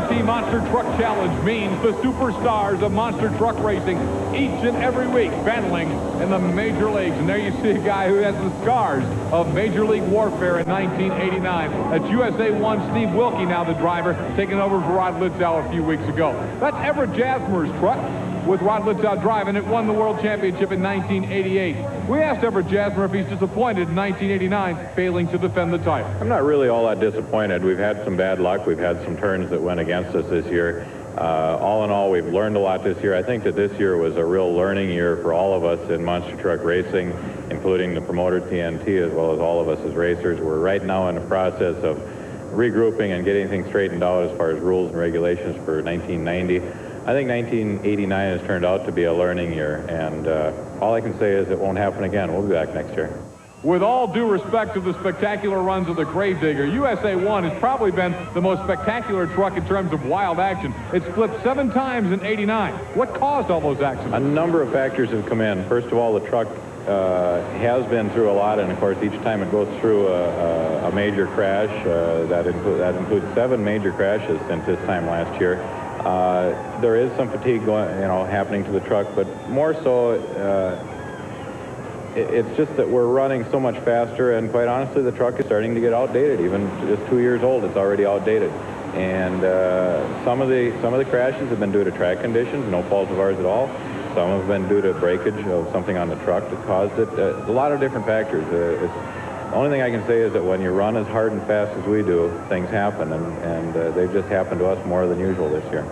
TNT Monster Truck Challenge means the superstars of monster truck racing each and every week battling in the major leagues. And there you see a guy who has the scars of Major League Warfare in 1989. That's USA 1 Steve Wilkie, now the driver, taking over for Rod Litzow a few weeks ago. That's Everett Jasmer's truck with Rod Litzow driving. It won the World Championship in 1988. We asked Everett Jasmer if he's disappointed in 1989, failing to defend the title. I'm not really all that disappointed. We've had some bad luck. We've had some turns that went against us this year. All in all, we've learned a lot this year. I think that this year was a real learning year for all of us in monster truck racing, including the promoter TNT, as well as all of us as racers. We're right now in the process of regrouping and getting things straightened out as far as rules and regulations for 1990. I think 1989 has turned out to be a learning year, and all I can say is it won't happen again. We'll be back next year. With all due respect to the spectacular runs of the Gravedigger, USA 1 has probably been the most spectacular truck in terms of wild action. It's flipped 7 times in '89. What caused all those accidents? A number of factors have come in. First of all, the truck has been through a lot, and of course each time it goes through a major crash. That includes 7 major crashes since this time last year. There is some fatigue happening to the truck, but more so it's just that we're running so much faster, and quite honestly the truck is starting to get outdated. Even just 2 years old, it's already outdated. And some of the crashes have been due to track conditions, no fault of ours at all. Some have been due to breakage of something on the truck that caused it. A lot of different factors. The only thing I can say is that when you run as hard and fast as we do, things happen, and they've just happened to us more than usual this year.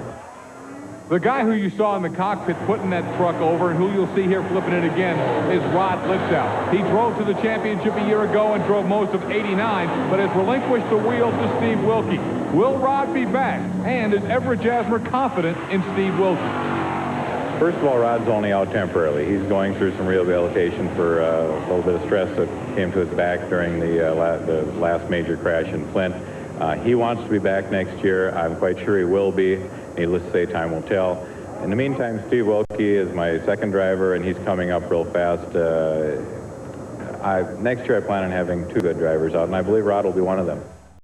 The guy who you saw in the cockpit putting that truck over, and who you'll see here flipping it again, is Rod Litzow. He drove to the championship a year ago and drove most of '89, but has relinquished the wheel to Steve Wilkie. Will Rod be back? And is Everett Jasmer confident in Steve Wilkie? First of all, Rod's only out temporarily. He's going through some rehabilitation for a little bit of stress that came to his back during the last major crash in Flint. He wants to be back next year. I'm quite sure he will be. Needless to say, time will tell. In the meantime, Steve Wilkie is my second driver, and he's coming up real fast. Next year I plan on having 2 good drivers out, and I believe Rod will be one of them.